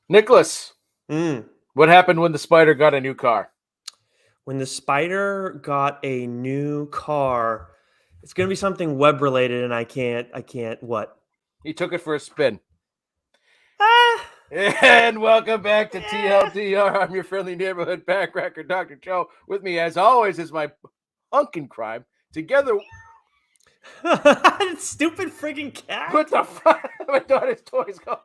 Nicholas, Mm. what happened when the spider got a new car? When the spider got a new car, it's gonna be something web related, and I can't. What? He took it for a spin. Ah, And welcome back to yeah. TLDR. I'm your friendly neighborhood backcracker, Dr. Joe. With me, as always, is my hunk in crime. Together Stupid friggin' cat. with the front of my daughter's toys go.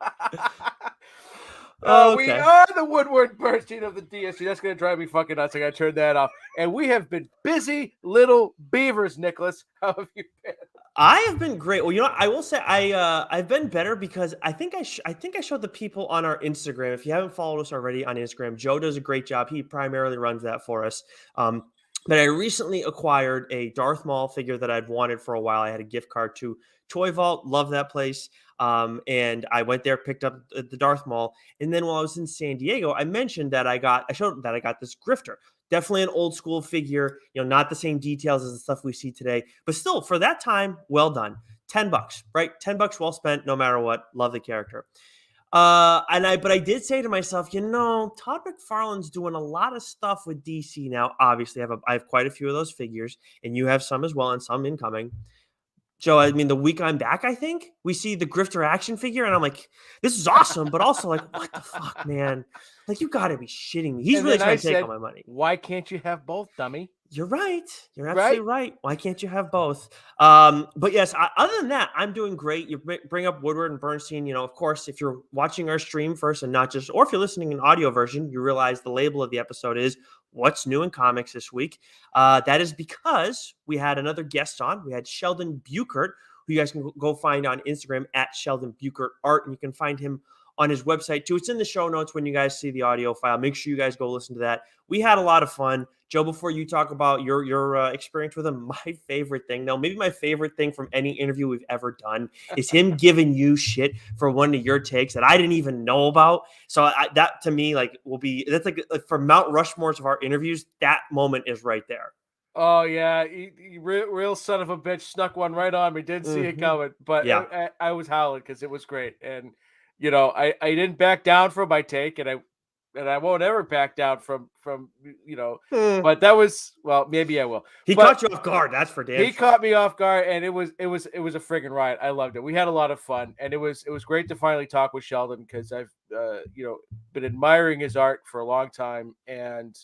Oh, We okay. are the Woodward Bernstein of the DSC. That's going to drive me fucking nuts. I got to turn that off. And we have been busy little beavers, Nicholas. How have you been? I have been great. Well, I will say I've been better because I think I showed the people on our Instagram. If you haven't followed us already on Instagram, Joe does a great job. He primarily runs that for us. But I recently acquired a Darth Maul figure that I'd wanted for a while. I had a gift card to Toy Vault, love that place. And I went there, picked up the Darth Maul, and then while I was in San Diego, I mentioned that I showed that I got this grifter. Definitely an old school figure, not the same details as the stuff we see today, but still for that time, well done. $10, right? $10 well spent, no matter what. Love the character. But I did say to myself, Todd McFarlane's doing a lot of stuff with DC now. Obviously, I have quite a few of those figures, and you have some as well, and some incoming. Joe, I mean, the week I'm back, I think we see the Grifter action figure, and I'm like, this is awesome, but also like, what the fuck, man? Like, you got to be shitting me. He's And really then trying I to take said, all my money. why can't you have both, dummy? You're right. You're Right? absolutely right. Why can't you have both? But yes, other than that, I'm doing great. You bring up Woodward and Bernstein. Of course, if you're watching our stream first and not just, or if you're listening in audio version, you realize the label of the episode is "What's New in Comics This Week." That is because we had another guest on. We had Sheldon Beukert, who you guys can go find on Instagram at Sheldon Beukert Art, and you can find him on his website too. It's in the show notes when you guys see the audio file. Make sure you guys go listen to that. We had a lot of fun. Joe, before you talk about your experience with him, my favorite thing, maybe my favorite thing from any interview we've ever done is him giving you shit for one of your takes that I didn't even know about. So that to me, that's like for Mount Rushmore's of our interviews, that moment is right there. Oh yeah, he real son of a bitch snuck one right on me. Didn't see it coming, but Yeah. I was howling because it was great, and I didn't back down from my take, and I won't ever back down from. But that was, well, maybe I will. He But caught you off guard. That's for damn he sure. caught me off guard, and it was a friggin' riot. I loved it. We had a lot of fun, and it was great to finally talk with Sheldon because I've been admiring his art for a long time, and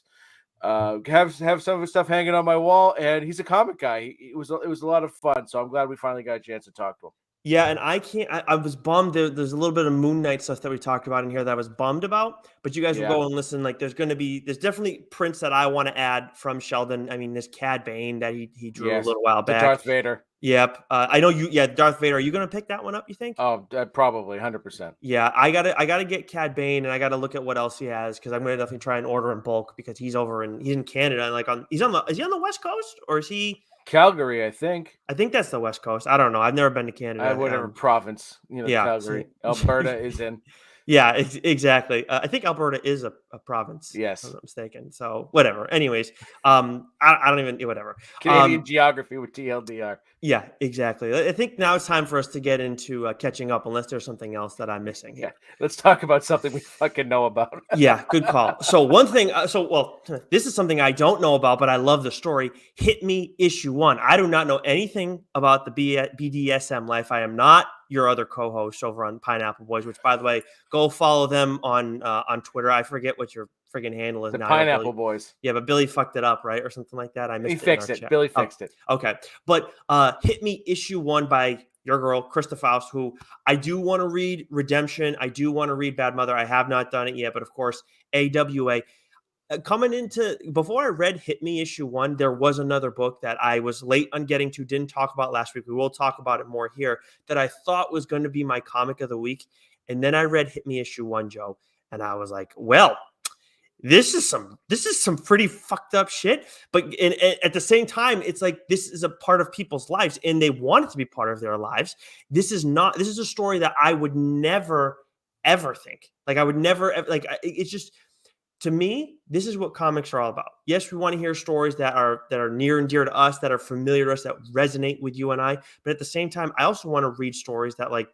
have some of his stuff hanging on my wall. And he's a comic guy. It was a lot of fun, so I'm glad we finally got a chance to talk to him. Yeah, and I was bummed. There's a little bit of Moon Knight stuff that we talked about in here that I was bummed about. But you guys will go and listen. Like, there's definitely prints that I want to add from Sheldon. I mean, this Cad Bane that he drew a little while back. Darth Vader. Yep. I know you. Yeah, Darth Vader. Are you going to pick that one up, you think? Oh, probably 100%. Yeah, I gotta get Cad Bane, and I gotta look at what else he has because I'm gonna definitely try and order in bulk because he's in Canada. And is he on the West Coast or is he? Calgary, I think. I think that's the West Coast. I don't know. I've never been to Canada. Whatever province, yeah, Calgary, Alberta is in. Yeah, exactly. I think Alberta is a province. Yes, if I'm not mistaken. So whatever. Anyways, I don't even whatever. Canadian geography with TLDR. Yeah, exactly. I think now it's time for us to get into catching up, unless there's something else that I'm missing here. Yeah, let's talk about something we fucking know about. Yeah, good call. So one thing, this is something I don't know about, but I love the story. Hit Me issue 1. I do not know anything about the BDSM life. I am not your other co-host over on Pineapple Boys, which, by the way, go follow them on Twitter. I forget what your friggin' handle is the now. Pineapple Boys. Yeah, but Billy fucked it up, right? Or something like that. I missed it. He fixed it. Billy fixed it. Okay. But Hit Me issue 1 by your girl, Krista Faust, who I do want to read Redemption. I do want to read Bad Mother. I have not done it yet, but of course, AWA. Before I read Hit Me issue 1, there was another book that I was late on getting to, didn't talk about last week. We will talk about it more here, that I thought was going to be my comic of the week. And then I read Hit Me issue 1, Joe, and I was like, well, this is some pretty fucked up shit. But at the same time, it's like, this is a part of people's lives and they want it to be part of their lives. This is a story that I would never, ever think. Like, I would never, it's just, to me, this is what comics are all about. Yes, we want to hear stories that are near and dear to us, that are familiar to us, that resonate with you and I. But at the same time, I also want to read stories that, like,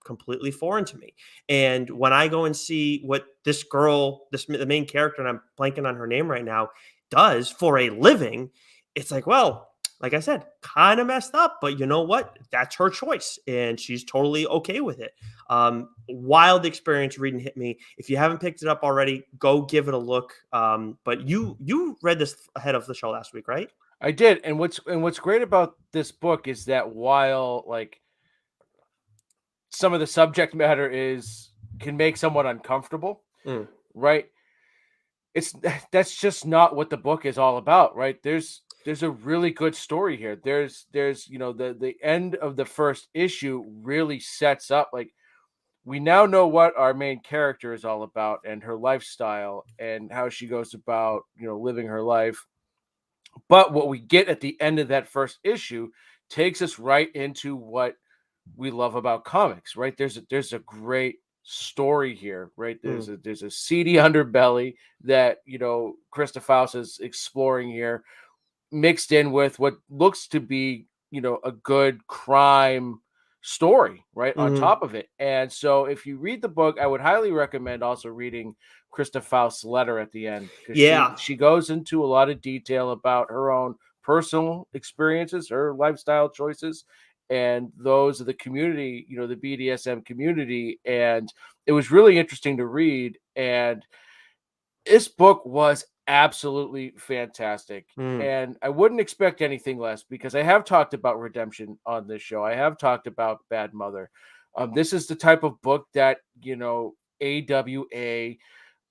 completely foreign to me. And when I go and see what this girl, the main character, and I'm blanking on her name right now, does for a living, it's like, well, like I said, kind of messed up, but you know what? That's her choice, and she's totally okay with it. Wild experience reading Hit Me. If you haven't picked it up already, go give it a look. But you read this ahead of the show last week, right? I did, and what's great about this book is that while like some of the subject matter can make someone uncomfortable, Mm. right? It's that's just not what the book is all about, right? There's a really good story here. There's the end of the first issue really sets up like we now know what our main character is all about and her lifestyle and how she goes about, living her life. But what we get at the end of that first issue takes us right into what we love about comics, right? There's a great story here, right? Mm. There's a seedy underbelly that Krista Faust is exploring here, mixed in with what looks to be a good crime story right on Mhm. top of it. And so if you read the book, I would highly recommend also reading Krista Faust's letter at the end, because she Yeah. she goes into a lot of detail about her own personal experiences, her lifestyle choices, and those of the community, the BDSM community. And it was really interesting to read. And this book was absolutely fantastic. Mm. And I wouldn't expect anything less because I have talked about redemption on this show. I have talked about Bad Mother. This is the type of book that, AWA,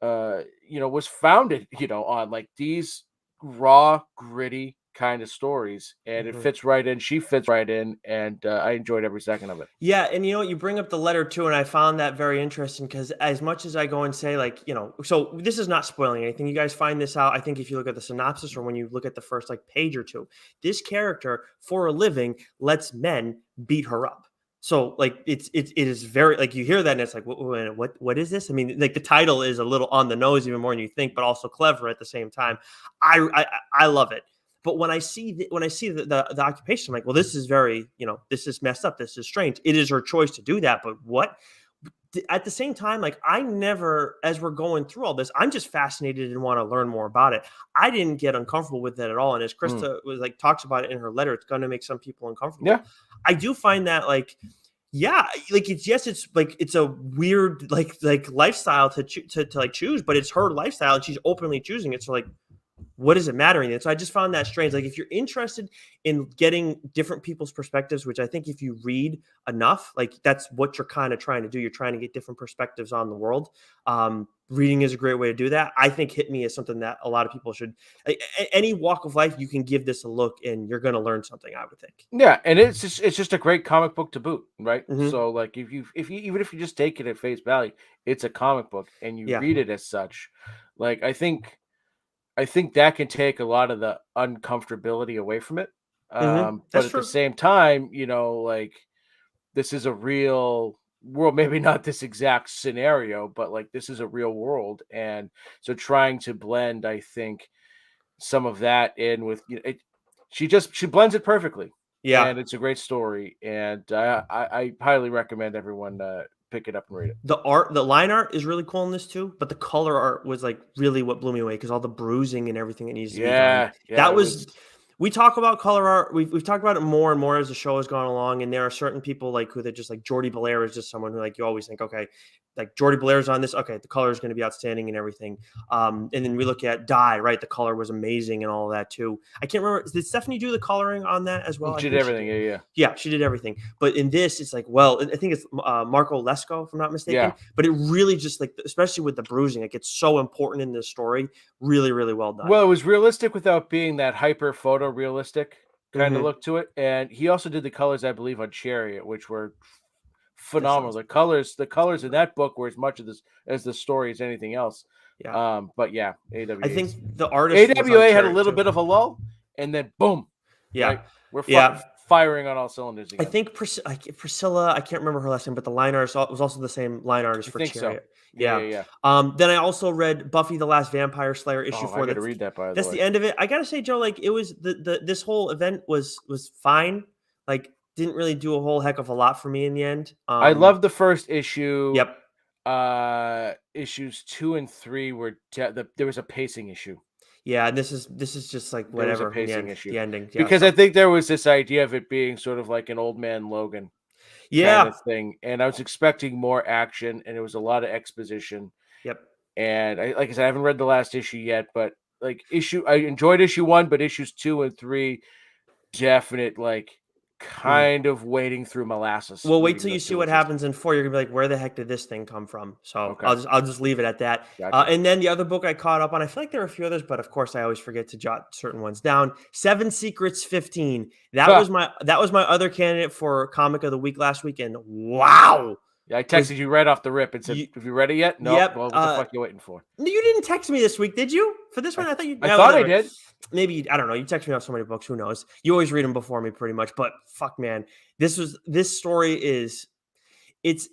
was founded, on like these raw, gritty kind of stories. And it Mhm. fits right in. She fits right in. And I enjoyed every second of it. Yeah, and you know what? You bring up the letter too, and I found that very interesting because as much as I go and say, like, so this is not spoiling anything. You guys find this out, I think, if you look at the synopsis or when you look at the first like page or two. This character, for a living, lets men beat her up. So like it is very like you hear that and it's like what is this? I mean, like the title is a little on the nose even more than you think, but also clever at the same time. I love it. But when I see the occupation, I'm like, well, this is very, this is messed up. This is strange. It is her choice to do that. But what? At the same time, like I never, as we're going through all this, I'm just fascinated and want to learn more about it. I didn't get uncomfortable with it at all. And as Mm. Krista was like talks about it in her letter, it's going to make some people uncomfortable. Yeah. I do find that like, yeah, like it's like it's a weird like lifestyle to like choose, but it's her lifestyle and she's openly choosing it. So like, what does it matter? And so I just found that strange. Like if you're interested in getting different people's perspectives, which I think if you read enough, like that's what you're kind of trying to do. You're trying to get different perspectives on the world. Reading is a great way to do that. I think Hit Me is something that a lot of people should, any walk of life, you can give this a look and you're going to learn something, I would think. Yeah, and it's just a great comic book to boot, right? Mm-hmm. So like if you even if you just take it at face value, it's a comic book and you Yeah. read it as such. Like I think that can take a lot of the uncomfortability away from it. Mm-hmm. But That's at the true. same time, like this is a real world, maybe not this exact scenario, but like this is a real world. And so trying to blend, I think, some of that in with she blends it perfectly, Yeah. and it's a great story. And I highly recommend everyone pick it up and read it. The line art is really cool in this too, but the color art was like really what blew me away because all the bruising and everything that needs to be done. Yeah, That it was was. we talk about color art. We've talked about it more and more as the show has gone along, and there are certain people like who they're just like Jordy Belair is just someone who like you always think, okay, like Jordy Belair's on this, okay, the color is going to be outstanding and everything. And then we look at Dye, right? The color was amazing and all of that too. I can't remember. Did Stephanie do the coloring on that as well? I She did think she everything. did. Yeah, Yeah, she did everything. But in this, it's like, well, I think it's Marco Lesko, if I'm not mistaken. yeah. But it really just like, especially with the bruising, like it's so important in this story. Really, really well done. Well, it was realistic without being that hyper photorealistic kind of Hmm. look to it. And he also did the colors, I believe, on Chariot, which were That phenomenal. sounds The colors in that book were as much of this as the story as anything else. yeah. But yeah, I AWA think the artist was on AWA had a Chariot little too. bit of a lull, and then boom, Yeah, right? We're yeah. firing on all cylinders I again. think Priscilla, I can't remember her last name, but the line artist was also the same line artist I for think so. Chariot. Yeah, Yeah. yeah, yeah. Then I also read Buffy the Last Vampire Slayer issue Oh, I 4. got to read that, by the That's way. the end of it. I gotta say, Joe, like it was this whole event was fine. Like didn't really do a whole heck of a lot for me in the end. I love the first issue. Yep. Issues 2 and 3 were there was a pacing issue. Yeah, and this is just like There was a whatever in pacing issue. the ending. Yeah, Because so I think there was this idea of it being sort of like an old man Logan kind yeah. of thing, and I was expecting more action, and it was a lot of exposition. Yep. And like I said, I haven't read the last issue yet, but I enjoyed issue 1, but issues 2 and 3 definite Mm. kind of wading through molasses. Well, wait Reading till you those see 2 what issues. happens in 4. You're gonna be like, "Where the heck did this thing come from?" So Okay, I'll just leave it at that. gotcha. And then the other book I caught up on, I feel like there were a few others, but of course I always forget to jot certain ones down. 7 Secrets 15. That Huh. was my other candidate for comic of the week last weekend. Wow. Yeah, I Was texted you right off the rip and said, you, "Have you read it yet?" Nope. yep. Well, what the fuck you waiting for? No, you didn't text me this week, did you? For this one, I thought you. I Yeah, thought I whatever. did. Maybe I don't know. You text me off so many books. Who knows? You always read them before me, pretty much. But fuck, man, this story is it's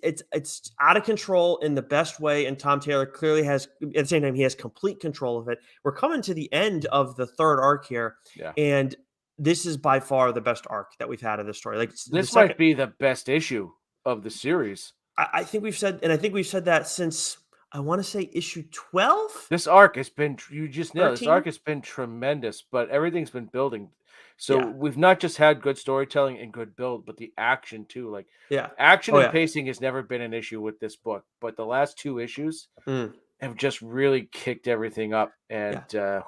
out of control in the best way, and Tom Taylor clearly has. At the same time, he has complete control of it. We're coming to the end of the third arc here, Yeah. and this is by far the best arc that we've had of this story. Like the This second, might be the best issue of the series. I think we've said, and I think we've said that since I want to say issue 12. This arc has been you just know this 13? arc has been tremendous, but everything's been building. So Yeah. we've not just had good storytelling and good build, but the action too. Like Yeah. action Oh and yeah. pacing has never been an issue with this book, but the last 2 issues Mm. have just really kicked everything up. And Yeah.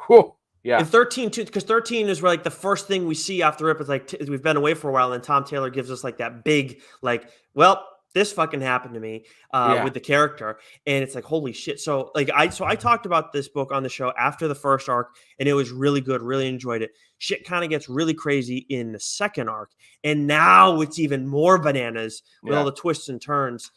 yeah, And 13 too, because 13 is where like the first thing we see after Rip is like we've been away for a while, and Tom Taylor gives us like that big like, well, this fucking happened to me yeah, with the character, and it's like holy shit. So like I talked about this book on the show after the first arc, and it was really good, really enjoyed it. Shit kind of gets really crazy in the second arc, and now it's even more bananas with all yeah. the twists and turns.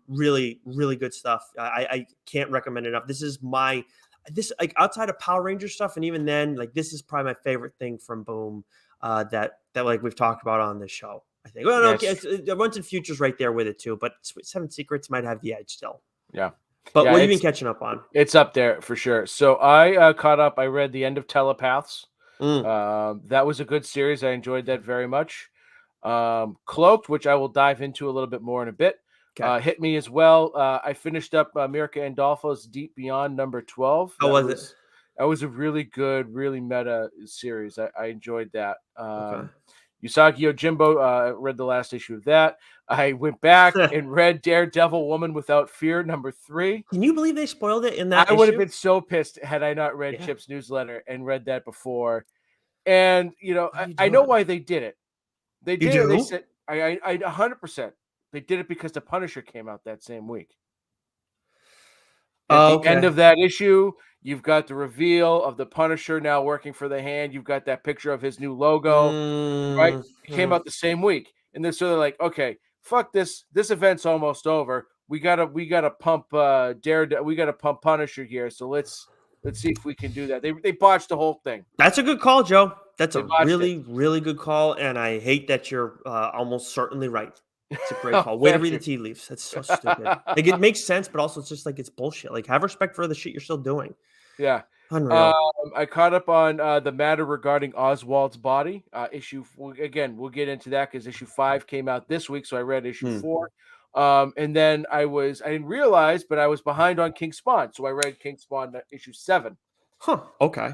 Really, really good stuff. I can't recommend it enough. This like outside of Power Ranger stuff, and even then, like this is probably my favorite thing from Boom that like we've talked about on this show. I think. Well, no, okay, Yes. Runs and Futures right there with it too, but Seven Secrets might have the edge still. Yeah. But Yeah, what have you been catching up on? it's up there for sure. So I caught up. I read the end of Telepaths. Mm, That was a good series. I enjoyed that very much. Cloaked, which I will dive into a little bit more in a bit, okay. hit me as well. I finished up Mirka Andolfo's Deep Beyond number 12. How was it? That was a really good, really meta series. I enjoyed that. Okay. Usagi Jimbo read the last issue of that. I went back and read Daredevil Woman Without Fear number 3. Can you believe they spoiled it in that I would have issue? been so pissed had I not read Yeah. Chip's newsletter and read that before. And What are you I know doing? why they did it. They You did it. They do? said I 100%. They did it because the Punisher came out that same week. At Oh, the end okay. of that issue, you've got the reveal of the Punisher now working for the Hand. You've got that picture of his new logo, right? It came Mhm. out the same week, and they're sort of like, okay, fuck this. This event's almost over. We gotta pump Daredevil. We gotta pump Punisher here. So let's see if we can do that. They botched the whole thing. That's a good call, Joe. That's They a botched it. really, really good call, and I hate that you're almost certainly right. It's a great Oh, call. Way to thank read the you. tea leaves. That's so stupid. Like it makes sense, but also it's just like it's bullshit. Like have respect for the shit you're still doing. Yeah. Unreal. I caught up on the matter regarding Oswald's body. Again, we'll get into that because issue 5 came out this week, so I read issue Hmm. 4. And then I didn't realize, but I was behind on King Spawn, so I read King Spawn issue 7. Huh. Okay.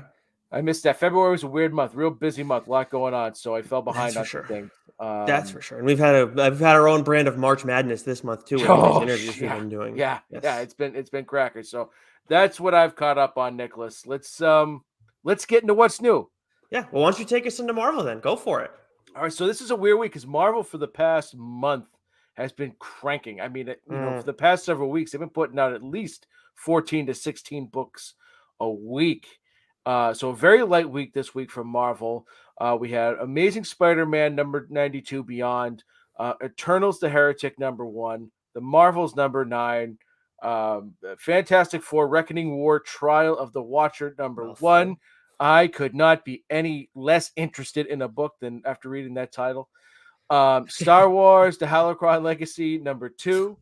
I missed that. February was a weird month, real busy month, a lot going on, so I fell That's behind for on some sure. things. That's for sure. And I've had our own brand of March Madness this month too with all these interviews we've yeah, been doing. yeah, Yes. it's been crackers. So that's what I've caught up on, Nicholas. Let's get into what's new. Yeah. Well, why don't you take us into Marvel then? Go for it. All right, so this is a weird week because Marvel for the past month has been cranking. I mean, for the past several weeks, they've been putting out at least 14 to 16 books a week. So a very light week this week from Marvel. We had Amazing Spider-Man number 92 Beyond, Eternals the Heretic number 1, The Marvels number 9, Fantastic Four Reckoning War Trial of the Watcher number Mouthful. 1. I could not be any less interested in a book than after reading that title. Star Wars The Holocron Legacy number 2.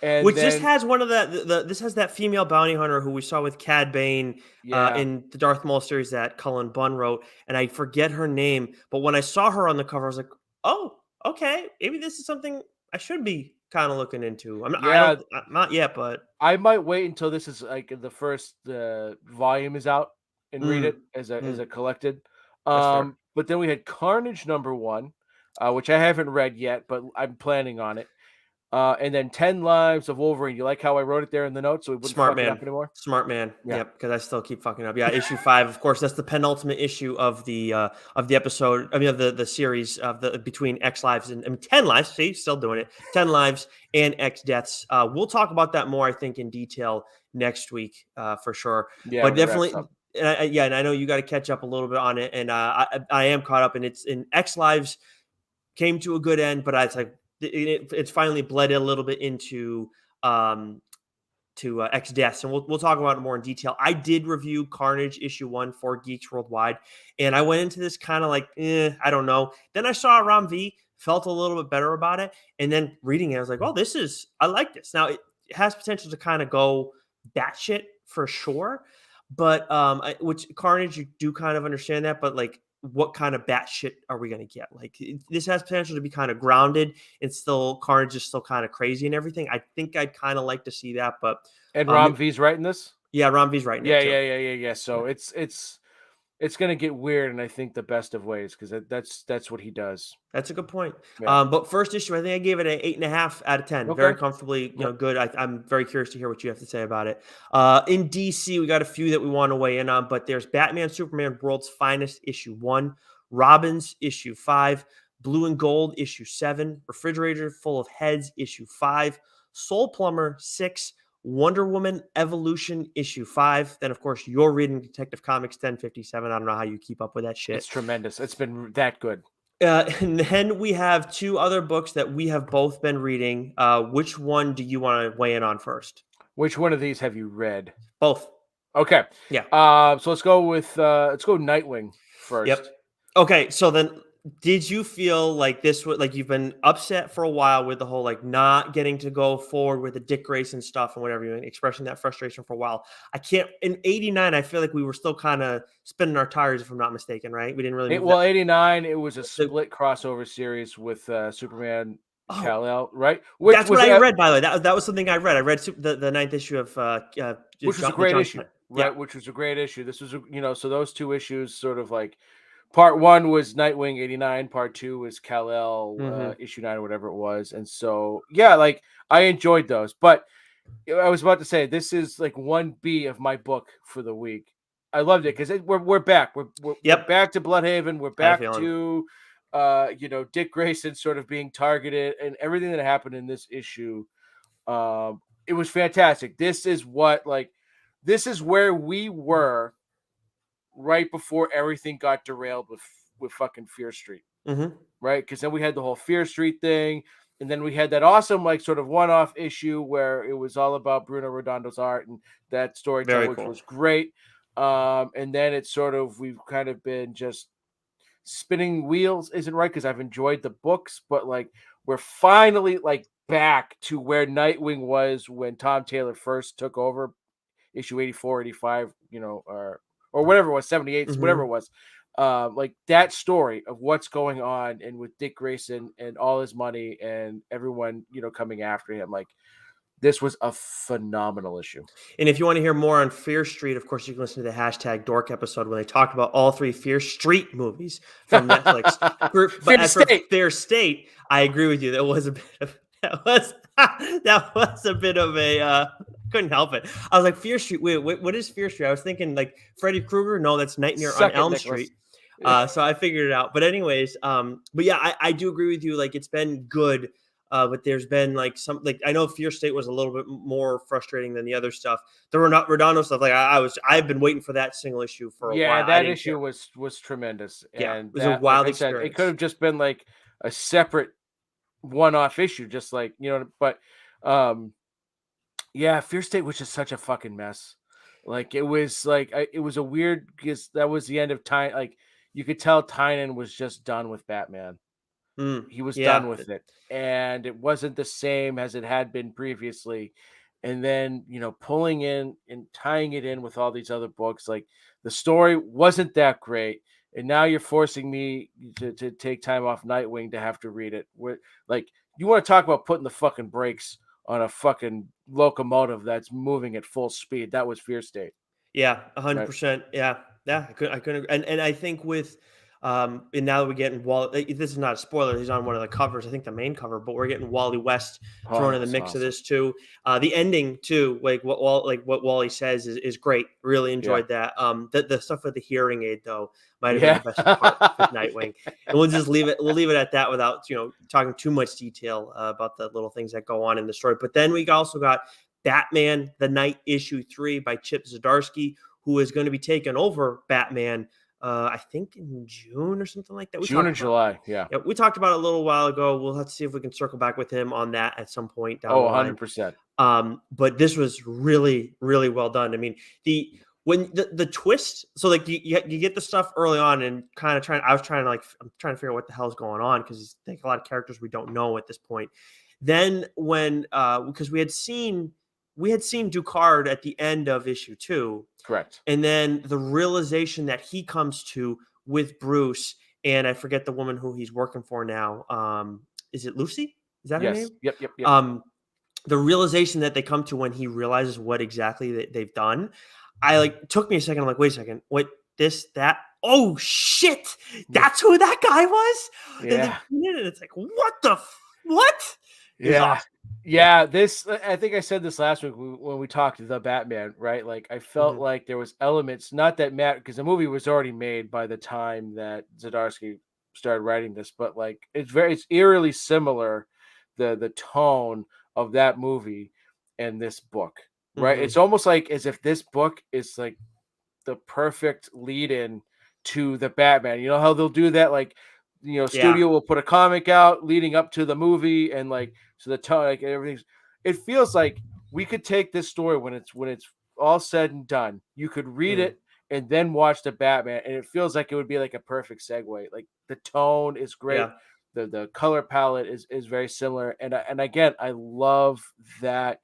And Which then, this has one of this has that female bounty hunter who we saw with Cad Bane yeah, in the Darth Maul series that Cullen Bunn wrote, and I forget her name, but when I saw her on the cover, I was like, oh, okay, maybe this is something I should be kind of looking into. Yeah, I'm not yet, but I might wait until this is like the first volume is out and read mm, it as mm, a collected. that's fair. But then we had Carnage #1, which I haven't read yet, but I'm planning on it. And then 10 Lives of Wolverine. You like how I wrote it there in the notes so we wouldn't Smart fuck it man. up anymore? Smart man. Yeah. Yep, because I still keep fucking up. Yeah, issue 5, of course, that's the penultimate issue of the episode. I mean, of the series of the between X lives and, 10 lives. See, still doing it. 10 lives and X deaths. We'll talk about that more, I think, in detail next week for sure. Yeah, But when it wraps definitely, up. yeah, and I know you got to catch up a little bit on it, and I am caught up, and it's in X lives came to a good end, but it's like it's finally bled a little bit into um X Deaths, and we'll talk about it more in detail. I did review Carnage issue 1 for Geeks Worldwide, and I went into this kind of like, I don't know. Then I saw Ram V, felt a little bit better about it, and then reading it, I was like, oh, I like this. Now it has potential to kind of go batshit for sure, but which Carnage you do kind of understand that, but like, what kind of batshit are we going to get? Like, this has potential to be kind of grounded and still Carnage is still kind of crazy and everything. I think I'd kind of like to see that, but And um, Rom V's writing this? yeah, Ron V's writing it Yeah, too. yeah, yeah, yeah, yeah. Yeah, So it's gonna get weird, and I think the best of ways because that's what he does. that's a good point. Yeah. But first issue, I think I gave it an 8.5 out of 10. Very Okay. comfortably, Yep. good. I'm very curious to hear what you have to say about it. In DC, we got a few that we want to weigh in on, but there's Batman, Superman, World's Finest issue 1, Robins issue 5, Blue and Gold issue 7, Refrigerator Full of Heads issue 5, Soul Plumber 6, Wonder Woman Evolution issue 5. Then, of course, you're reading Detective Comics 1057. I don't know how you keep up with that It's shit. tremendous. It's been that good. And then we have two other books that we have both been reading. Which one do you want to weigh in on first? Which one of these have you read? Both. Okay. Yeah. So let's go with let's go Nightwing Yep. first. Okay. So then, did you feel like this was like you've been upset for a while with the whole like not getting to go forward with the Dick Grayson stuff and whatever, you expressing that frustration for a while? I can't. In '89, I feel like we were still kind of spinning our tires, if I'm not mistaken, right? We didn't really move that. 89, it was a The, split crossover series with Superman oh, Kal-El, right? that's what I read, by the way. That was something I read. I read the ninth issue of Which was a the great John. issue, Yeah. right? Which was a great issue. This was, so those two issues sort of like part one was Nightwing 89, part two was Kal-El Hmm. issue 9 or whatever it was. And so, yeah, like I enjoyed those. But I was about to say, this is like 1B of my book for the week. I loved it because we're back. We're Yep. back to Bloodhaven. We're I had a back feeling. to, Dick Grayson sort of being targeted and everything that happened in this issue. It was fantastic. This is where we were right before everything got derailed with fucking Fear Street, Hmm. right? Because then we had the whole Fear Street thing, and then we had that awesome like sort of one-off issue where it was all about Bruno Redondo's art and that storytelling, Very which cool. was great. And then it's sort of we've kind of been just spinning wheels isn't right because I've enjoyed the books, but like we're finally like back to where Nightwing was when Tom Taylor first took over issue 84, 85, or whatever it was, 78, whatever it Hmm. was. Like that story of what's going on and with Dick Grayson and all his money and everyone, coming after him. Like this was a phenomenal issue. And if you want to hear more on Fear Street, of course, you can listen to the hashtag Dork episode when they talked about all three Fear Street movies from Netflix. But Fear as for State. Fear State, I agree with you. That was a bit of that was a bit of a couldn't help it. I was like, Fear Street. Wait, what is Fear Street? I was thinking like Freddy Krueger. No, that's Nightmare on Suck it, Elm Nicholas. Street. So I figured it out. But anyways, but yeah, I do agree with you. Like it's been good. But there's been like some like I know Fear State was a little bit more frustrating than the other stuff. The Redondo stuff, like I've been waiting for that single issue for a Yeah, while. I that didn't care. issue was tremendous. Yeah, it And was a that, like wild I said, it could experience. have just been like a separate one-off issue, just like, but um yeah, Fear State was just such a fucking mess. Like it was like it was a weird because that was the end of time. Like you could tell Tynan was just done with Batman. He was done Yeah. with it, and it wasn't the same as it had been previously. And then pulling in and tying it in with all these other books, like the story wasn't that great. and now you're forcing me to take time off Nightwing to have to read it. Like, you want to talk about putting the fucking brakes on a fucking locomotive that's moving at full speed? That was Fear State, Yeah, right? 100%. Yeah, yeah. I couldn't. And I think with, and now that we're getting Wally, this is not a spoiler. He's on one of the covers. I think the main cover, but we're getting Wally West Oh, thrown that in the was mix of awesome. this too. The ending too, what Wally says is great. Really Yeah, enjoyed that. The stuff with the hearing aid though might have been the yeah, best part with Nightwing. And we'll just leave it. We'll leave it at that without talking too much detail about the little things that go on in the story. But then we also got Batman: The Night issue 3 by Chip Zadarski, who is going to be taking over Batman. I think in June or something like that. We June or talked about. July. Yeah. Yeah, we talked about it a little while ago. We'll have to see if we can circle back with him on that at some point down Oh, the line. 100%. But this was really, really well done. I mean, the twist. So like you get the stuff early on and kind of trying. I'm trying to figure out what the hell's going on because there's like a lot of characters we don't know at this point. Then when because we had seen Ducard at the end of issue 2, Correct. and then the realization that he comes to with Bruce, and I forget the woman who he's working for now. Is it Lucy? Is that her name? Yes. Yep. Yep. Yep. The realization that they come to when he realizes what exactly they've done, I like took me a second. I'm like, wait a second, what this that? Oh shit, that's who that guy was. Yeah. And it's like, what the what? It was Yeah. awesome. Yeah. This, I think I said this last week when we talked to the Batman, right? Like, I felt Mhm. like there was elements, not that because the movie was already made by the time that Zadarsky started writing this, but like, it's eerily similar, the tone of that movie and this book, right? It's Mhm. almost like as if this book is like the perfect lead in to the Batman. You know how they'll do that? Like, Yeah. studio will put a comic out leading up to the movie, and like, so the tone, like, everything's, it feels like we could take this story when it's all said and done. You could read Mm. it and then watch the Batman, and it feels like it would be like a perfect segue. Like, the tone is great. Yeah. The color palette is very similar. And again, I love that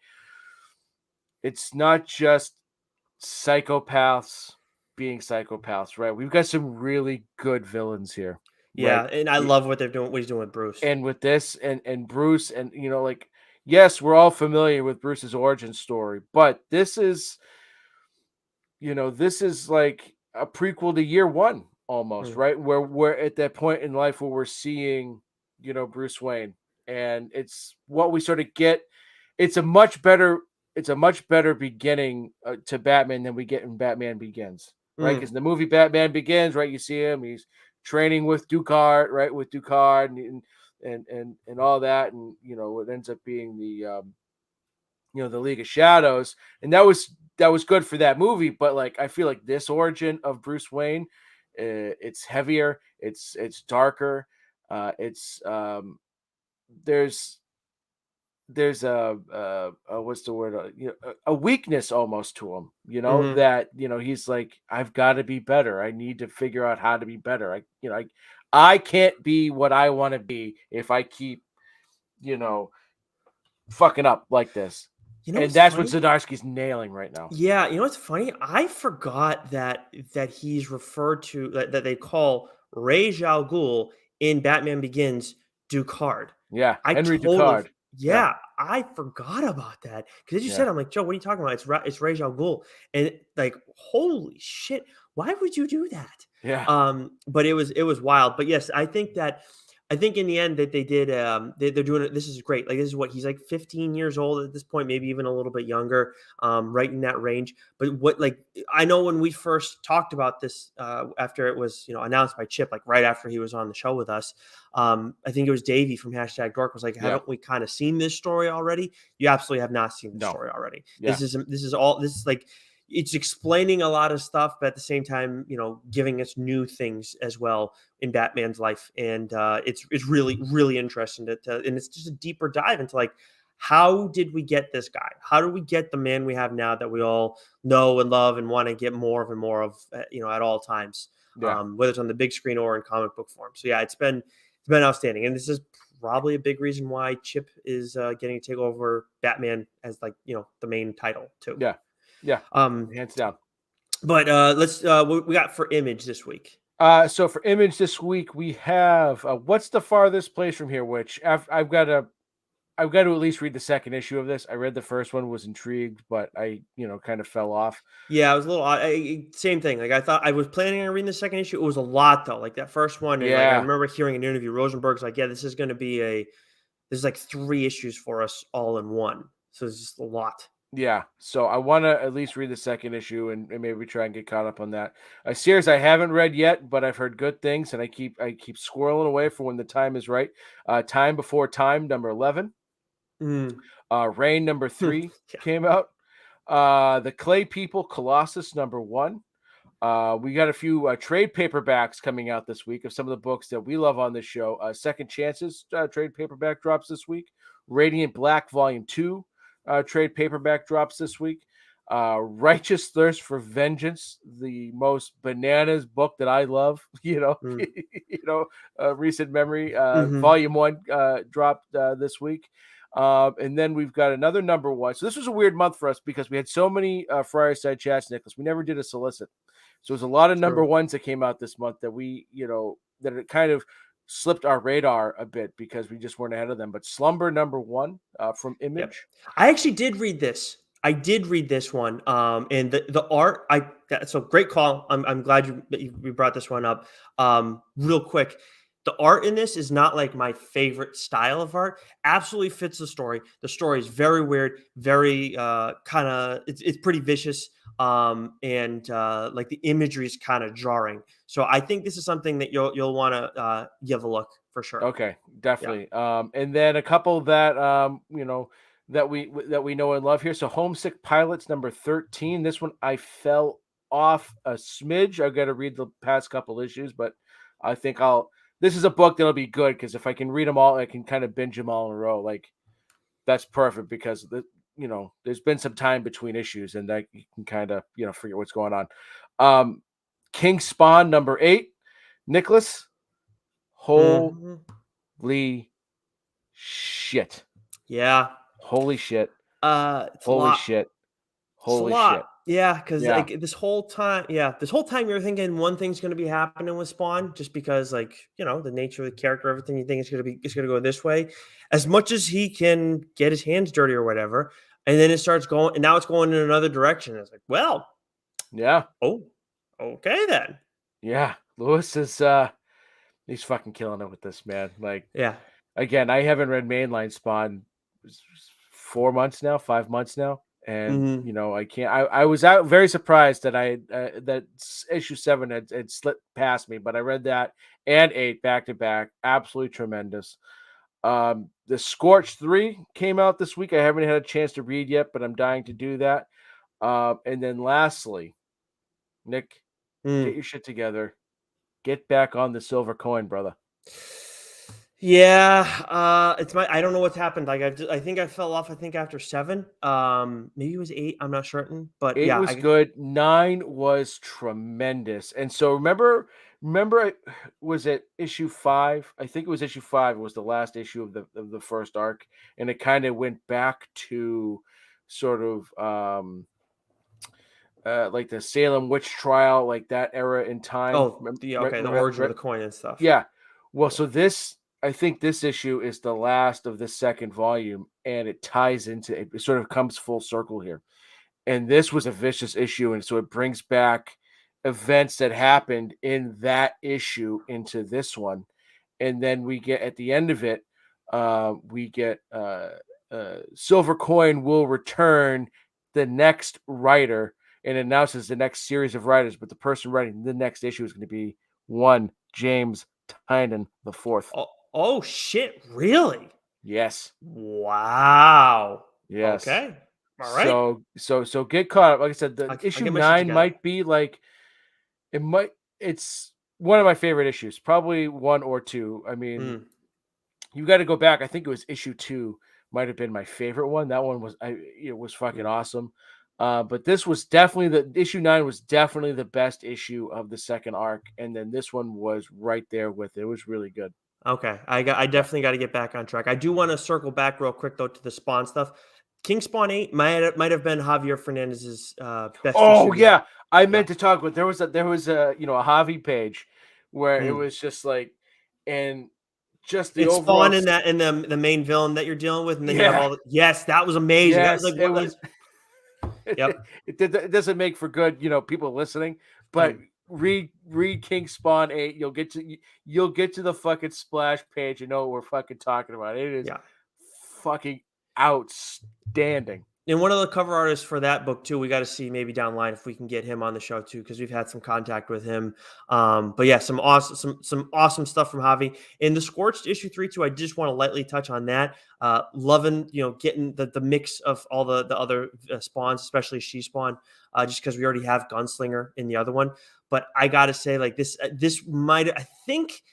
it's not just psychopaths being psychopaths, right? We've got some really good villains here, right? Yeah. And I We, love what they're doing. What he's doing with Bruce. and with this and Bruce, and like, yes, we're all familiar with Bruce's origin story, but this is like a prequel to year one almost, Mm. right? Where we're at that point in life where we're seeing, Bruce Wayne, and it's what we sort of get. It's a much better, beginning to Batman than we get in Batman Begins, right? Mm. Because the movie Batman Begins, right, you see him, he's training with Ducard, right, with Ducard and all that, and it ends up being the League of Shadows, and that was good for that movie. But like, I feel like this origin of Bruce Wayne, it's heavier, it's darker, it's there's a what's the word, a weakness almost to him, Mhm. that he's like, I've got to be better, I need to figure out how to be better, I can't be what I want to be if I keep you know fucking up like this. You know And what's that's what funny? Zdarsky's nailing right now. Yeah, you know what's funny? I forgot that he's referred to that they call Reijal Ghoul in Batman Begins Ducard. Yeah, I Henry totally Ducard. Yeah, yeah, I forgot about that because as you yeah, said, I'm like, Joe, what are you talking about? It's Reijal Ghoul, and like, holy shit, why would you do that? yeah, But it was wild. But yes, I think in the end that they did, they're doing it. This is great. Like, this is what he's like 15 years old at this point, maybe even a little bit younger, right in that range. But what, like, I know when we first talked about this, after it was, announced by Chip, like right after he was on the show with us, I think it was Davey from #Dork was like, yeah. haven't we kind of seen this story already? You absolutely have not seen the No, story already. yeah, This is like, it's explaining a lot of stuff, but at the same time, giving us new things as well in Batman's life, and it's really really interesting and it's just a deeper dive into like, how did we get this guy? How do we get the man we have now that we all know and love and want to get more of and more of, at all times, yeah, whether it's on the big screen or in comic book form. So yeah, it's been outstanding, and this is probably a big reason why Chip is getting to take over Batman as, like, the main title too. yeah, yeah. Um, Hands down. but let's what we got for Image this week. So for Image this week, we have What's the Farthest Place from Here, which I've got to at least read the second issue of this. I read the first one, was intrigued, but I, kind of fell off. Yeah, it was a little same thing. Like I thought I was planning on reading the second issue. It was a lot though. Like that first one, and like I Yeah, remember hearing an interview. Rosenberg's like, "Yeah, this is going to be this is like 3 issues for us all in one." So it's just a lot. yeah. So I want to at least read the second issue and maybe try and get caught up on that. A series I haven't read yet, but I've heard good things, and I keep squirreling away for when the time is right. Time Before Time, number 11. Mm. Rain, number 3 Yeah. came out. The Clay People, Colossus, number 1. We got a few trade paperbacks coming out this week of some of the books that we love on this show. Second Chances trade paperback drops this week. Radiant Black Volume 2 trade paperback drops this week. Righteous Thirst for Vengeance, the most bananas book that I love. Mm. Recent memory. Mm-hmm. Volume 1 dropped this week. And then we've got another number 1. So this was a weird month for us because we had so many Fireside Chats, Nicholas. We never did a solicit. So there's a lot of number 1s that came out this month that that it kind of slipped our radar a bit because we just weren't ahead of them. But Slumber, number 1 from Image. Yep. I actually did read this. I did read this one. And the art, so great call. I'm glad you brought this one up. Real quick. The art in this is not like my favorite style of art. Absolutely fits the story. The story is very weird, very kind of it's pretty vicious. And like the imagery is kind of jarring. So I think this is something that you'll want to give a look for sure. Okay, Yeah. definitely. And then a couple that that we know and love here. So Homesick Pilots, number 13. This one I fell off a smidge. I've got to read the past couple issues, but I think this is a book that'll be good because if I can read them all, I can kind of binge them all in a row. Like that's perfect because there's been some time between issues and that you can kind of forget what's going on. King Spawn, number 8. Nicholas, holy shit! Yeah. Holy shit! It's a Holy lot. shit! It's a Holy lot. shit! Yeah, because Yeah. like this whole time you're thinking one thing's going to be happening with Spawn, just because like the nature of the character, everything you think it's going to go this way, as much as he can get his hands dirty or whatever, and then it starts going, and now it's going in another direction. It's like, well, Yeah. oh, okay then. Yeah. Lewis is he's fucking killing it with this, man. Like Yeah. again, I haven't read mainline Spawn 4 months now, 5 months now. And Mm-hmm. I can't. I was out very surprised that issue 7 had slipped past me, but I read that and 8 back to back. Absolutely tremendous. The Scorch 3 came out this week. I haven't had a chance to read yet, but I'm dying to do that. And then lastly, Nick, get your shit together. Get back on the silver coin, brother. Yeah, I don't know what's happened. Like I think I fell off. I think after 7, maybe it was 8. I'm not certain, but 8 yeah, was good. 9 was tremendous. And so remember, was it issue 5? I think it was issue 5. It was the last issue of the first arc, and it kind of went back to sort of like the Salem witch trial, like that era in time. the origin of the coin and stuff. Yeah. Well, so I think this issue is the last of the second volume, and it ties into it sort of comes full circle here. And this was a vicious issue, and so it brings back events that happened in that issue into this one. And then we get at the end of it, we get Silver Coin will return the next writer and announces the next series of writers, but the person writing the next issue is going to be one James Tynan the fourth. Oh shit! Really? Yes. Wow. Yes. Okay. All right. So get caught up. Like I said, the issue 9 might be like it's one of my favorite issues, probably 1 or 2. I mean, you got to go back. I think it was issue 2 might have been my favorite one. That one was fucking awesome. But this was definitely issue 9 was definitely the best issue of the second arc, and then this one was right there with it. It was really good. Okay, I definitely got to get back on track. I do want to circle back real quick though to the Spawn stuff. King Spawn 8 might have been Javier Fernandez's best. Oh yeah, I meant to talk about there was a a Javi page where it was just like, and just the It's overall, Spawn in that in the main villain that you're dealing with, and then you have yeah, all the yes, that was amazing. That was yes, like it one was. yep. It doesn't make for good, people listening, but Mm, read King Spawn 8. You'll get to the fucking splash page and know what we're fucking talking about. It is yeah. fucking outstanding. And one of the cover artists for that book too, we got to see maybe down the line if we can get him on the show too, because we've had some contact with him. But yeah, some awesome stuff from Javi. In the Scorched issue 3 too, I just want to lightly touch on that. Loving getting the mix of all the other spawns, especially She Spawn, just because we already have Gunslinger in the other one. But I gotta say, like this might, I think,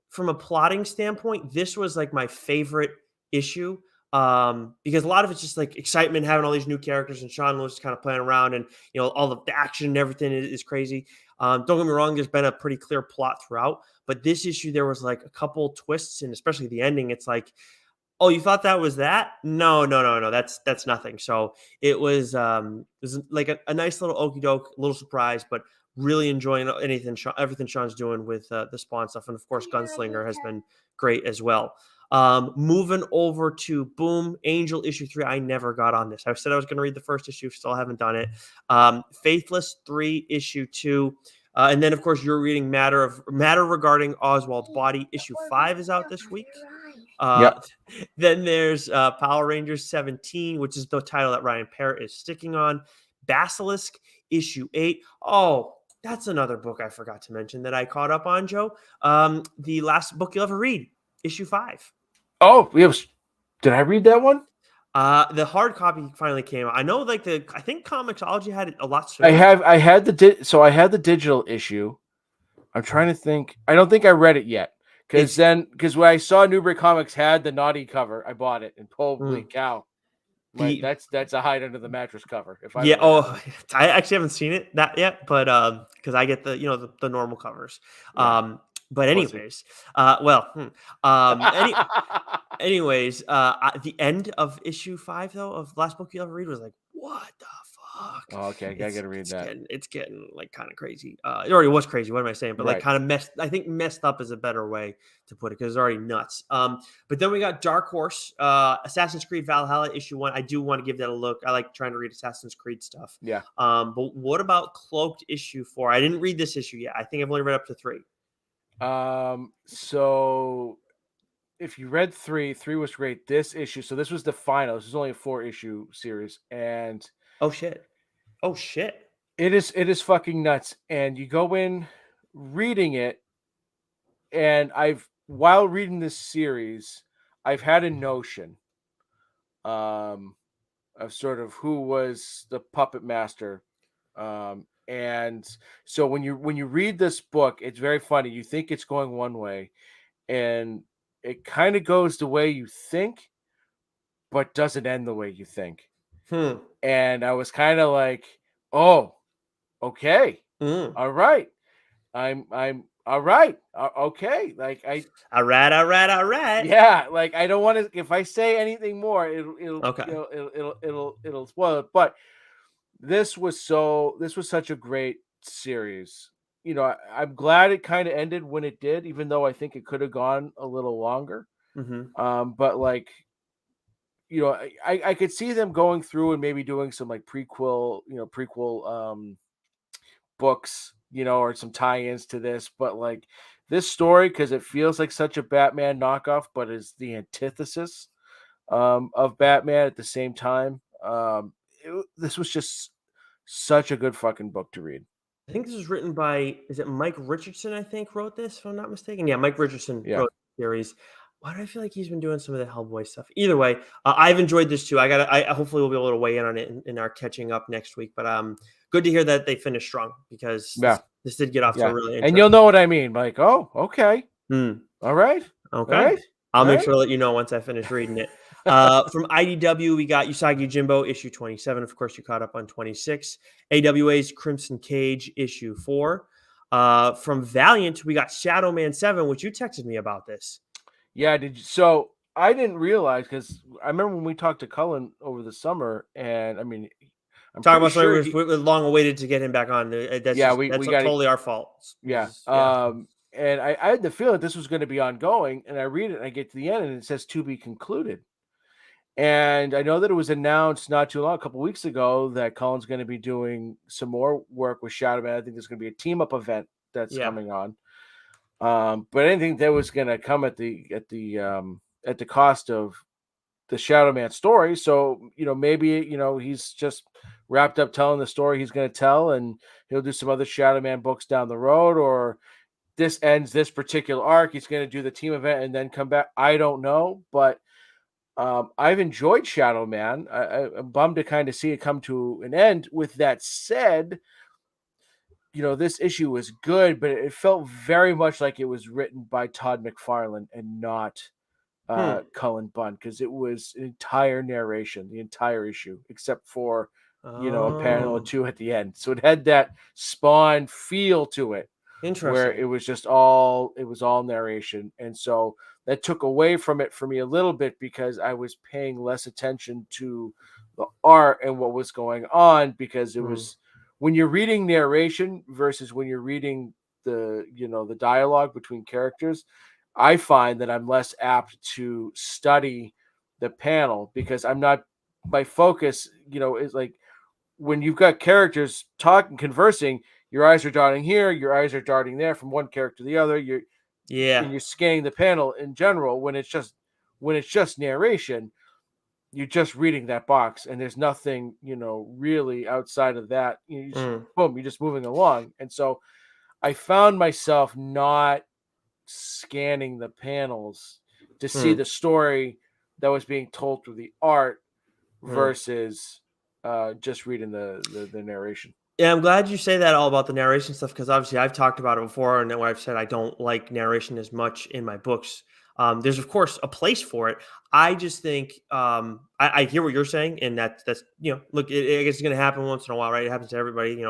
from a plotting standpoint, this was like my favorite issue, because a lot of it's just like excitement having all these new characters, and Sean was kind of playing around, and all the action and everything is crazy. Don't get me wrong, there's been a pretty clear plot throughout, but this issue there was like a couple twists, and especially the ending, it's like, oh, you thought that was that? No, no, no, no. That's nothing. So it was like a nice little okey doke, little surprise, but really enjoying everything Sean's doing with the Spawn stuff, and of course, Gunslinger has been great as well. Moving over to Boom Angel issue 3. I never got on this. I said I was going to read the first issue, still haven't done it. Faithless 3 issue 2. And then, of course, you're reading Matter Regarding Oswald's Body. Issue 5 is out this week. Yep. Then there's Power Rangers 17, which is the title that Ryan Parrott is sticking on. Basilisk issue 8. Oh, that's another book I forgot to mention that I caught up on, Joe. The last book you'll ever read, issue 5. Oh, did I read that one? The hard copy finally came out. I know, I think Comixology had it a lot sooner. I had the digital issue. I'm trying to think. I don't think I read it yet. Because when I saw Newbury Comics had the naughty cover, I bought it, and holy cow, that's a hide under the mattress cover. I actually haven't seen it that yet, but because I get the normal covers. Yeah. But anyways, anyways, the end of issue 5 though of last book you'll ever read was like, what the fuck? Oh, okay, I gotta read that. It's getting like kind of crazy. It already was crazy. What am I saying? But like Right. kind of messed. I think messed up is a better way to put it, because it's already nuts. But then we got Dark Horse, Assassin's Creed Valhalla issue 1. I do want to give that a look. I like trying to read Assassin's Creed stuff. Yeah. But what about Cloaked issue 4? I didn't read this issue yet. I think I've only read up to 3. So if you read 3 was great. This issue, so this was the final. This is only a 4-issue series, and oh shit, it is fucking nuts. And you go in reading it, and while reading this series, I've had a notion of sort of who was the puppet master. And so when you read this book, it's very funny. You think it's going one way, and it kind of goes the way you think, but doesn't end the way you think. And I was kind of like, oh, okay, all right, I'm all right, okay, like all right, yeah, like I don't want to. If I say anything more, it'll okay, it'll spoil it. But this was such a great series. I'm glad it kind of ended when it did, even though I think it could have gone a little longer. But like, I could see them going through and maybe doing some like prequel books, or some tie-ins to this. But like this story, because it feels like such a Batman knockoff, but is the antithesis of Batman at the same time. This was just such a good fucking book to read. I think this was written by, is it Mike Richardson? I think wrote this, if I'm not mistaken. Yeah, Mike Richardson wrote the series. Why do I feel like he's been doing some of the Hellboy stuff? Either way, I've enjoyed this too. I hopefully we'll be able to weigh in on it in our catching up next week. But good to hear that they finished strong, because this did get off to a really interesting. And you'll know what I mean. Like, oh, okay, all right, okay. All right. I'll make sure to let you know once I finish reading it. From IDW, we got Usagi Jimbo issue 27. Of course, you caught up on 26. AWA's Crimson Cage issue 4. From Valiant, we got Shadowman 7, which you texted me about this. Yeah, so I didn't realize, because I remember when we talked to Cullen over the summer, and I mean, I'm talking about something we long awaited to get him back on. That's totally our fault. Yeah. and I had the feeling that this was going to be ongoing. And I read it, and I get to the end, and it says to be concluded. And I know that it was announced not too long, a couple weeks ago, that Cullen's going to be doing some more work with Shadowman. I think there's going to be a team up event that's Yeah. coming on. But I didn't think that was going to come at the cost of the Shadowman story. So, maybe, he's just wrapped up telling the story he's going to tell, and he'll do some other Shadowman books down the road, or this ends this particular arc. He's going to do the team event and then come back. I don't know, but I've enjoyed Shadowman. I'm bummed to kind of see it come to an end. With that said, this issue was good, but it felt very much like it was written by Todd McFarlane and not Cullen Bunn, because it was an entire narration, the entire issue, except for a panel or Oh, two at the end. So it had that Spawn feel to it, where interesting. it was all narration. And so that took away from it for me a little bit, because I was paying less attention to the art and what was going on, because it was, when you're reading narration versus when you're reading the dialogue between characters, I find that I'm less apt to study the panel, because I'm not, my focus, is like, when you've got characters talking, conversing, your eyes are darting here, your eyes are darting there from one character to the other. Yeah. You're scanning the panel in general. When it's just narration, you're just reading that box, and there's nothing, really outside of that. Boom, you're just moving along. And so I found myself not scanning the panels to see the story that was being told through the art versus just reading the narration. Yeah, I'm glad you say that all about the narration stuff, because obviously I've talked about it before, and I've said I don't like narration as much in my books. There's of course a place for it. I just think I hear what you're saying, and that's look, I guess it's going to happen once in a while, right? It happens to everybody,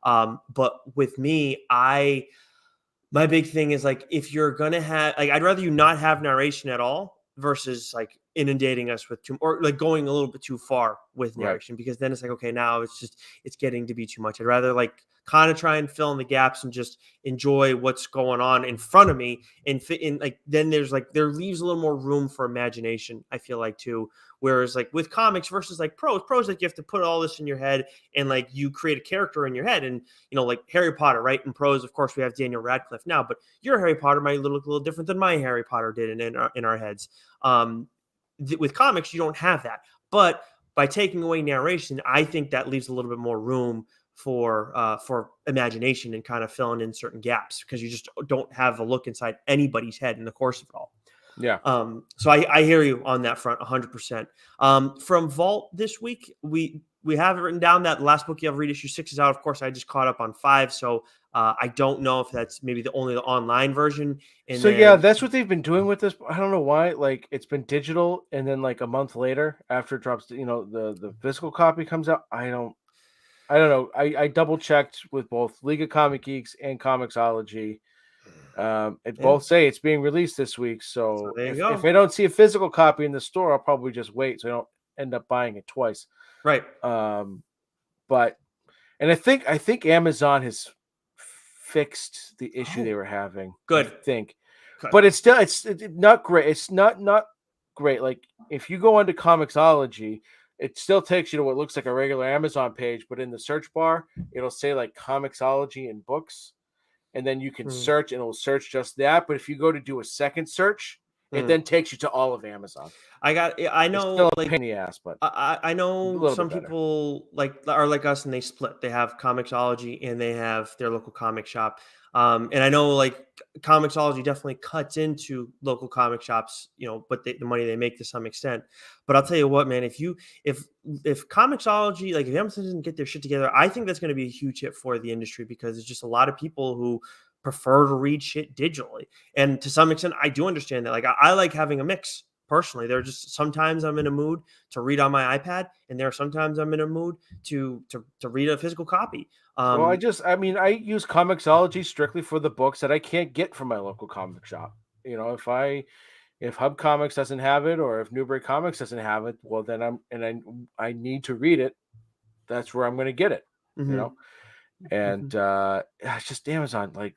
But with me, my big thing is like, if you're gonna have, like, I'd rather you not have narration at all versus like inundating us with too, or like going a little bit too far with Right. narration, because then it's like, okay, now it's getting to be too much. I'd rather like kind of try and fill in the gaps and just enjoy what's going on in front of me, and fit in, like, then there's like, there leaves a little more room for imagination, I feel like, too. Whereas like with comics versus like prose, like, you have to put all this in your head, and like you create a character in your head. And like Harry Potter, right? In prose, of course, we have Daniel Radcliffe now, but your Harry Potter might look a little different than my Harry Potter did in our heads. With comics, you don't have that. But by taking away narration, I think that leaves a little bit more room for imagination and kind of filling in certain gaps, because you just don't have a look inside anybody's head in the course of it all. Yeah. So I hear you on that front 100%. From Vault this week, we have it written down that the last book you have, read issue 6, is out. Of course, I just caught up on 5, so I don't know if that's maybe the online version. And So yeah, then that's what they've been doing with this. I don't know why. Like, it's been digital, and then like a month later, after it drops, the physical copy comes out. I don't know. I double checked with both League of Comic Geeks and Comixology. It yeah, both say it's being released this week. so So there you if go. I don't see a physical copy in the store, I'll probably just wait, so I don't end up buying it twice. Right. Um, but and I think Amazon has fixed the issue they Oh, were having. I good. think, Good. but it's not great. It's not great. Like, if you go onto Comixology, it still takes you to what looks like a regular Amazon page, but in the search bar, it'll say like Comixology and books, and then you can Mm, search, and it'll search just that. But if you go to do a second search, it mm. then takes you to all of Amazon. I It's still know, a like, pain in the ass, but I a know little bit some better. people like are like us, and they split. They have Comixology and they have their local comic shop. And I know like Comixology definitely cuts into local comic shops, but the money they make to some extent. But I'll tell you what, man, if Comixology, like if Amazon doesn't get their shit together, I think that's going to be a huge hit for the industry, because it's just a lot of people who prefer to read shit digitally. And to some extent, I do understand that. Like I like having a mix. Personally, there are just sometimes I'm in a mood to read on my iPad, and there are sometimes I'm in a mood to read a physical copy. Well, Um, I use Comixology strictly for the books that I can't get from my local comic shop. If Hub Comics doesn't have it, or if Newbury Comics doesn't have it, well, then I need to read it. That's where I'm going to get it. You mhm, know, and mhm. it's just Amazon. Like,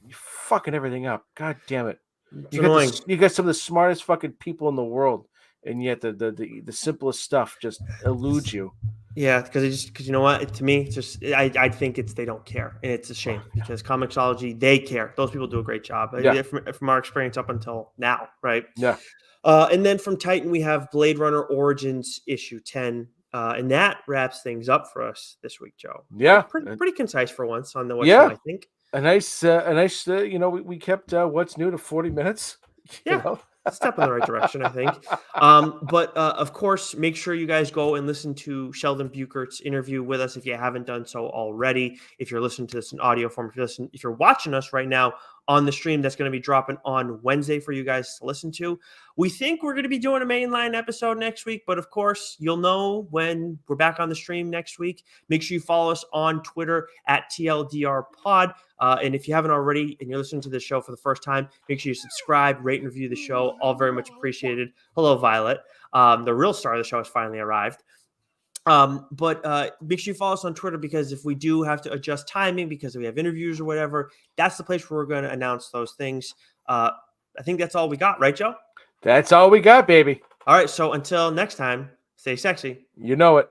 You're fucking everything up. God damn it. It's annoying. You got some of the smartest fucking people in the world, and yet the simplest stuff just eludes you. Yeah, because you know what? To me, it's just I think it's they don't care, and it's a shame because Comixology, they care. Those people do a great job. Yeah. From our experience up until now, right? Yeah. And then from Titan, we have Blade Runner Origins issue 10, and that wraps things up for us this week, Joe. Yeah. Pretty concise for once on the what's Yeah. new, I think. A nice, we kept what's new to 40 minutes. Yeah. Step in the right direction, I think. But of course, make sure you guys go and listen to Sheldon Beukert's interview with us if you haven't done so already. If you're listening to this in audio form, if you're watching us right now on the stream, that's going to be dropping on Wednesday for you guys to listen to. We think we're going to be doing a mainline episode next week, but of course, you'll know when we're back on the stream next week. Make sure you follow us on Twitter at TLDR Pod. And if you haven't already and you're listening to this show for the first time, make sure you subscribe, rate, and review the show. All very much appreciated. Hello, Violet. The real star of the show has finally arrived. But make sure you follow us on Twitter because if we do have to adjust timing because we have interviews or whatever, that's the place where we're going to announce those things. I think that's all we got, right, Joe? That's all we got, baby. All right. So until next time, stay sexy. You know it.